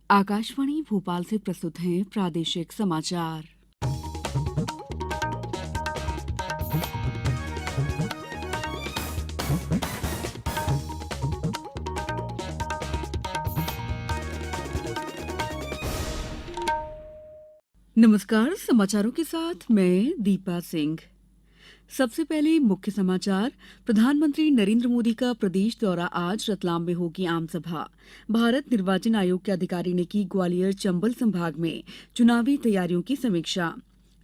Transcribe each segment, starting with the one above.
आकाशवाणी भोपाल से प्रस्तुत हैं प्रादेशिक समाचार। नमस्कार, समाचारों के साथ मैं दीपा सिंह। सबसे पहले मुख्य समाचार। प्रधानमंत्री नरेंद्र मोदी का प्रदेश दौरा। आज रतलाम में होगी आम सभा। भारत निर्वाचन आयोग के अधिकारी ने की ग्वालियर चंबल संभाग में चुनावी तैयारियों की समीक्षा।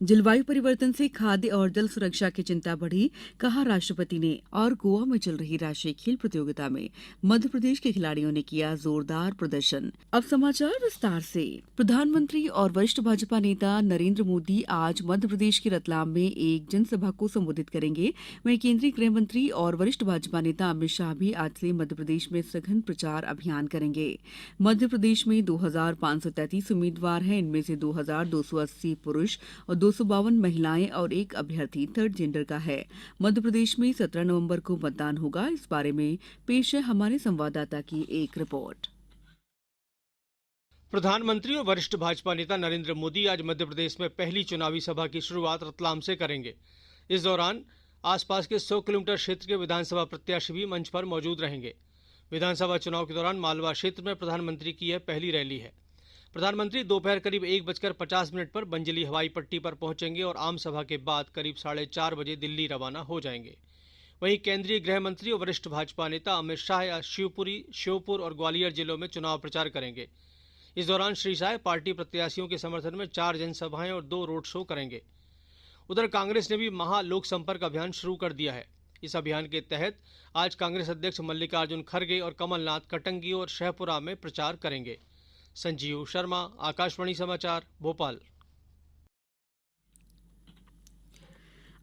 जलवायु परिवर्तन से खाद्य और जल सुरक्षा की चिंता बढ़ी, कहा राष्ट्रपति ने। और गोवा में चल रही राष्ट्रीय खेल प्रतियोगिता में मध्य प्रदेश के खिलाड़ियों ने किया जोरदार प्रदर्शन। अब समाचार विस्तार से। प्रधानमंत्री और वरिष्ठ भाजपा नेता नरेंद्र मोदी आज मध्य प्रदेश के रतलाम में एक जनसभा को संबोधित करेंगे। वहीं केंद्रीय गृह मंत्री और वरिष्ठ भाजपा नेता अमित शाह भी आज से मध्य प्रदेश में सघन प्रचार अभियान करेंगे। मध्य प्रदेश में 2,533 उम्मीदवार हैं। इनमें से 2,280 पुरुष और 252 महिलाएं और एक अभ्यर्थी थर्ड जेंडर का है। मध्य प्रदेश में 17 नवंबर को मतदान होगा। इस बारे में पेश है हमारे संवाददाता की एक रिपोर्ट। प्रधानमंत्री और वरिष्ठ भाजपा नेता नरेंद्र मोदी आज मध्य प्रदेश में पहली चुनावी सभा की शुरुआत रतलाम से करेंगे। इस दौरान आसपास के 100 किलोमीटर क्षेत्र के विधानसभा प्रत्याशी भी मंच पर मौजूद रहेंगे। विधानसभा चुनाव के दौरान मालवा क्षेत्र में प्रधानमंत्री की यह पहली रैली है। प्रधानमंत्री दोपहर करीब 1:50 पर बंजली हवाई पट्टी पर पहुंचेंगे और आम सभा के बाद करीब 4:30 बजे दिल्ली रवाना हो जाएंगे। वहीं केंद्रीय गृह मंत्री और वरिष्ठ भाजपा नेता अमित शाह आज शिवपुरी, श्योपुर और ग्वालियर जिलों में चुनाव प्रचार करेंगे। इस दौरान श्री शाह पार्टी प्रत्याशियों के समर्थन में 4 जनसभाएं और 2 रोड शो करेंगे। उधर कांग्रेस ने भी महा लोक संपर्क अभियान शुरू कर दिया है। इस अभियान के तहत आज कांग्रेस अध्यक्ष मल्लिकार्जुन खड़गे और कमलनाथ कटंगी और शहपुरा में प्रचार करेंगे। संजीव शर्मा, आकाशवाणी समाचार, भोपाल।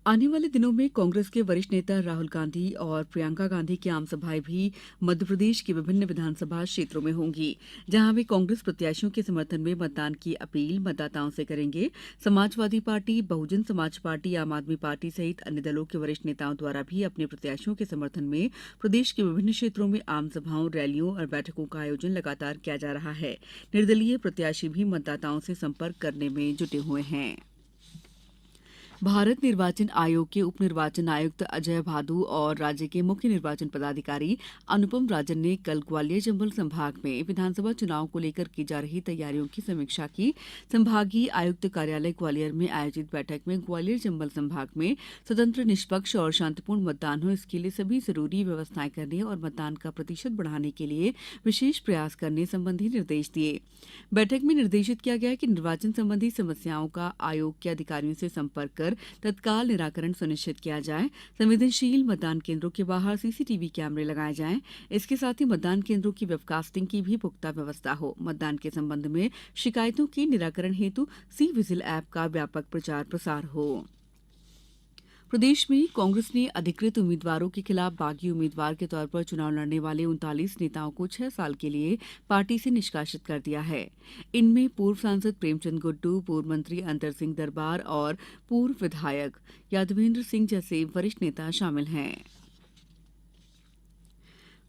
आने वाले दिनों में कांग्रेस के वरिष्ठ नेता राहुल गांधी और प्रियंका गांधी की आम सभाएं भी मध्य प्रदेश के विभिन्न विधानसभा क्षेत्रों में होंगी, जहां वे कांग्रेस प्रत्याशियों के समर्थन में मतदान की अपील मतदाताओं से करेंगे। समाजवादी पार्टी, बहुजन समाज पार्टी, आम आदमी पार्टी सहित अन्य दलों के वरिष्ठ नेताओं द्वारा भी अपने प्रत्याशियों के समर्थन में प्रदेश के विभिन्न क्षेत्रों में आम सभाओं, रैलियों और बैठकों का आयोजन लगातार किया जा रहा है। निर्दलीय प्रत्याशी भी मतदाताओं से संपर्क करने में जुटे हुए हैं। भारत निर्वाचन आयोग के उप निर्वाचन आयुक्त अजय भादु और राज्य के मुख्य निर्वाचन पदाधिकारी अनुपम राजन ने कल ग्वालियर चंबल संभाग में विधानसभा चुनाव को लेकर की जा रही तैयारियों की समीक्षा की। संभागीय आयुक्त कार्यालय ग्वालियर में आयोजित बैठक में ग्वालियर चंबल संभाग में स्वतंत्र, निष्पक्ष और शांतिपूर्ण मतदान हो, इसके लिए सभी जरूरी व्यवस्थाएं करने और मतदान का प्रतिशत बढ़ाने के लिए विशेष प्रयास करने संबंधी निर्देश दिए। बैठक में निर्देशित किया गया कि निर्वाचन संबंधी समस्याओं का आयोग के अधिकारियों से संपर्क कर तत्काल निराकरण सुनिश्चित किया जाए। संवेदनशील मतदान केंद्रों के बाहर सीसीटीवी कैमरे लगाए जाएं। इसके साथ ही मतदान केंद्रों की वेबकास्टिंग की भी पुख्ता व्यवस्था हो। मतदान के संबंध में शिकायतों के निराकरण हेतु सी विजिल ऐप का व्यापक प्रचार प्रसार हो। प्रदेश में कांग्रेस ने अधिकृत उम्मीदवारों के खिलाफ बागी उम्मीदवार के तौर पर चुनाव लड़ने वाले 39 नेताओं को 6 साल के लिए पार्टी से निष्कासित कर दिया है। इनमें पूर्व सांसद प्रेमचंद गुड्डू, पूर्व मंत्री अंतर सिंह दरबार और पूर्व विधायक यादवेंद्र सिंह जैसे वरिष्ठ नेता शामिल हैं।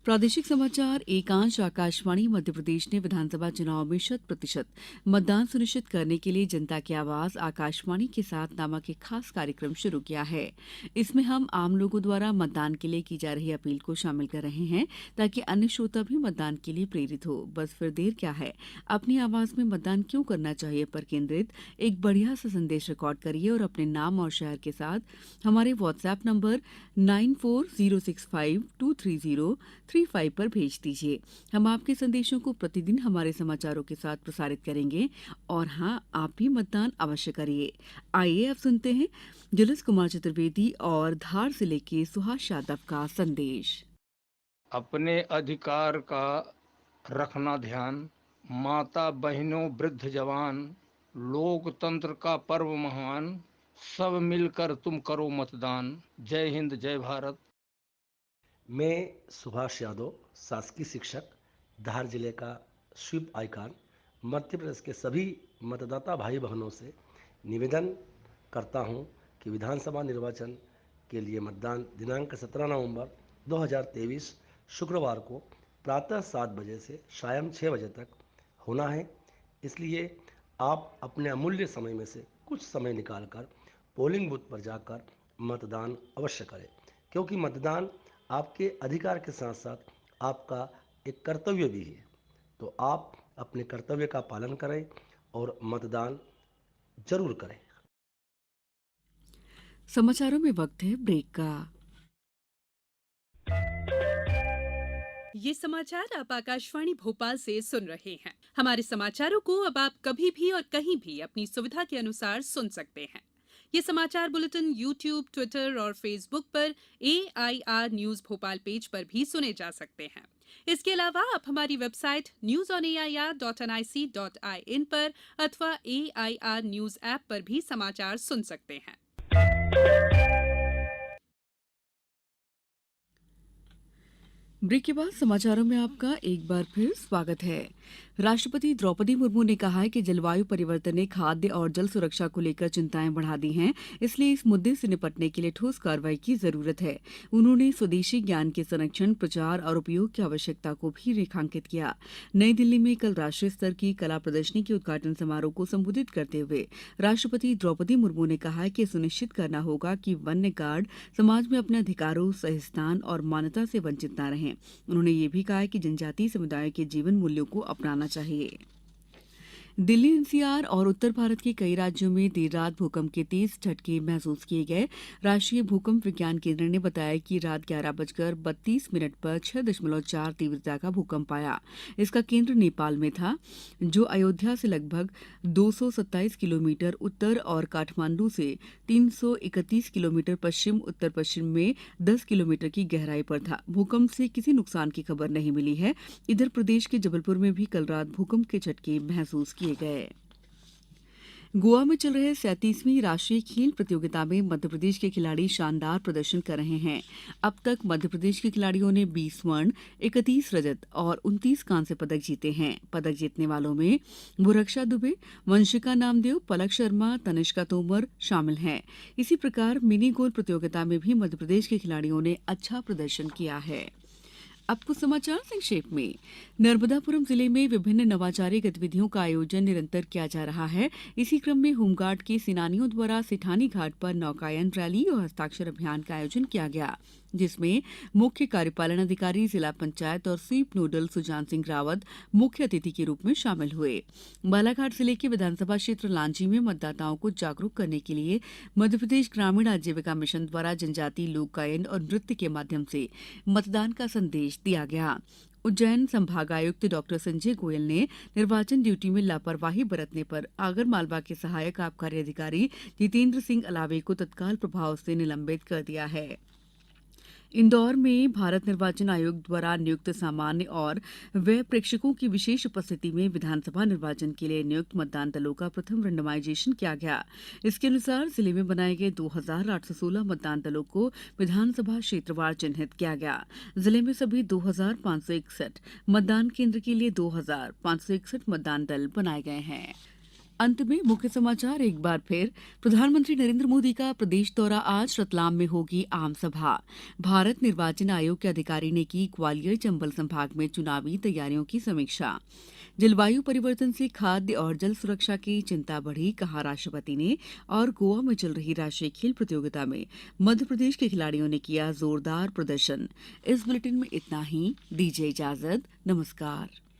प्रादेशिक समाचार एकांश आकाशवाणी मध्य प्रदेश ने विधानसभा चुनाव में 100% मतदान सुनिश्चित करने के लिए जनता की आवाज आकाशवाणी के साथ नामक एक खास कार्यक्रम शुरू किया है। इसमें हम आम लोगों द्वारा मतदान के लिए की जा रही अपील को शामिल कर रहे हैं, ताकि अन्य श्रोता भी मतदान के लिए प्रेरित हो। बस फिर देर क्या है, अपनी आवाज में मतदान क्यों करना चाहिए पर केंद्रित एक बढ़िया सा संदेश रिकॉर्ड करिए और अपने नाम और शहर के साथ हमारे व्हाट्सएप नंबर 9406523035 पर भेज दीजिए। हम आपके संदेशों को प्रतिदिन हमारे समाचारों के साथ प्रसारित करेंगे। और हाँ, आप भी मतदान अवश्य करिए। आइए अब सुनते हैं जुलस कुमार चतुर्वेदी और धार जिले के सुहास यादव का संदेश। अपने अधिकार का रखना ध्यान, माता बहनों वृद्ध जवान, लोकतंत्र का पर्व महान, सब मिलकर तुम करो मतदान। जय हिंद, जय भारत। मैं सुभाष यादव, शासकीय शिक्षक, धार जिले का स्वीप आइकॉन, मध्य प्रदेश के सभी मतदाता भाई बहनों से निवेदन करता हूं कि विधानसभा निर्वाचन के लिए मतदान दिनांक 17 नवंबर 2023 शुक्रवार को प्रातः 7 बजे से शाम 6 बजे तक होना है। इसलिए आप अपने अमूल्य समय में से कुछ समय निकालकर पोलिंग बूथ पर जाकर मतदान अवश्य करें, क्योंकि मतदान आपके अधिकार के साथ साथ आपका एक कर्तव्य भी है। तो आप अपने कर्तव्य का पालन करें और मतदान जरूर करें। समाचारों में वक्त है ब्रेक का। ये समाचार आप आकाशवाणी भोपाल से सुन रहे हैं। हमारे समाचारों को अब आप कभी भी और कहीं भी अपनी सुविधा के अनुसार सुन सकते हैं। ये समाचार बुलेटिन YouTube, ट्विटर और फेसबुक पर AIR न्यूज भोपाल पेज पर भी सुने जा सकते हैं। इसके अलावा आप हमारी वेबसाइट newsonair.nic.in पर अथवा AIR न्यूज ऐप पर भी समाचार सुन सकते हैं। ब्रेक के बाद समाचारों में आपका एक बार फिर स्वागत है। राष्ट्रपति द्रौपदी मुर्मू ने कहा है कि जलवायु परिवर्तन ने खाद्य और जल सुरक्षा को लेकर चिंताएं बढ़ा दी हैं, इसलिए इस मुद्दे से निपटने के लिए ठोस कार्रवाई की जरूरत है। उन्होंने स्वदेशी ज्ञान के संरक्षण, प्रचार और उपयोग की आवश्यकता को भी रेखांकित किया। नई दिल्ली में कल राष्ट्रीय स्तर की कला प्रदर्शनी के उद्घाटन समारोह को संबोधित करते हुए राष्ट्रपति द्रौपदी मुर्मू ने कहा कि सुनिश्चित करना होगा कि वन्य गार्ड समाज में अपने अधिकारों, सहिष्णुता और मान्यता से वंचित न रहें। उन्होंने ये भी कहा कि जनजातीय समुदायों के जीवन मूल्यों को अपनाना चाहिए। दिल्ली, एनसीआर और उत्तर भारत के कई राज्यों में देर रात भूकंप के तेज झटके महसूस किए गए। राष्ट्रीय भूकंप विज्ञान केंद्र ने बताया कि रात 11:32 पर 6.4 तीव्रता का भूकंप आया। इसका केंद्र नेपाल में था, जो अयोध्या से लगभग 227 किलोमीटर उत्तर और काठमांडू से 331 किलोमीटर पश्चिम उत्तर पश्चिम में 10 किलोमीटर की गहराई पर था। भूकंप से किसी नुकसान की खबर नहीं मिली है। इधर प्रदेश के जबलपुर में भी कल रात भूकंप के झटके महसूस किए गए। गोवा में चल रहे 37वीं राष्ट्रीय खेल प्रतियोगिता में मध्यप्रदेश के खिलाड़ी शानदार प्रदर्शन कर रहे हैं। अब तक मध्यप्रदेश के खिलाड़ियों ने 20 स्वर्ण, 31 रजत और 29 कांस्य पदक जीते हैं। पदक जीतने वालों में भुरक्षा दुबे, वंशिका नामदेव, पलक शर्मा, तनिष्का तोमर शामिल हैं। इसी प्रकार मिनी गोल प्रतियोगिता में भी मध्यप्रदेश के खिलाड़ियों ने अच्छा प्रदर्शन किया है। अब कुछ समाचार संक्षेप में। नर्मदापुरम जिले में विभिन्न नवाचारी गतिविधियों का आयोजन निरंतर किया जा रहा है। इसी क्रम में होमगार्ड के सेनानियों द्वारा सिठानी घाट पर नौकायन रैली और हस्ताक्षर अभियान का आयोजन किया गया, जिसमें मुख्य कार्यपालन अधिकारी, जिला पंचायत और स्वीप नोडल सुजान सिंह रावत मुख्य अतिथि के रूप में शामिल हुए। बालाघाट जिले के विधानसभा क्षेत्र लांजी में मतदाताओं को जागरूक करने के लिए मध्यप्रदेश ग्रामीण आजीविका मिशन द्वारा जनजातीय लोक गायन और नृत्य के माध्यम से मतदान का संदेश दिया गया। उज्जैन संभागायुक्त डॉ संजय गोयल ने निर्वाचन ड्यूटी में लापरवाही बरतने पर आगरमालवा के सहायक आबकारी अधिकारी जितेंद्र सिंह अलावे को तत्काल प्रभाव से निलंबित कर दिया है। इंदौर में भारत निर्वाचन आयोग द्वारा नियुक्त सामान्य और व्यय प्रेक्षकों की विशेष उपस्थिति में विधानसभा निर्वाचन के लिए नियुक्त मतदान दलों का प्रथम रैंडमाइजेशन किया गया। इसके अनुसार जिले में बनाए गए 2816 मतदान दलों को विधानसभा क्षेत्रवार चिन्हित किया गया। जिले में सभी 2561 मतदान केंद्र के लिए 2561 मतदान दल बनाए गए हैं। अंत में मुख्य समाचार एक बार फिर। प्रधानमंत्री नरेंद्र मोदी का प्रदेश दौरा। आज रतलाम में होगी आम सभा। भारत निर्वाचन आयोग के अधिकारी ने की ग्वालियर चंबल संभाग में चुनावी तैयारियों की समीक्षा। जलवायु परिवर्तन से खाद्य और जल सुरक्षा की चिंता बढ़ी, कहा राष्ट्रपति ने। और गोवा में चल रही राष्ट्रीय खेल प्रतियोगिता में मध्यप्रदेश के खिलाड़ियों ने किया जोरदार प्रदर्शन। इस बुलेटिन में इतना ही। दीजिए इजाजत। नमस्कार।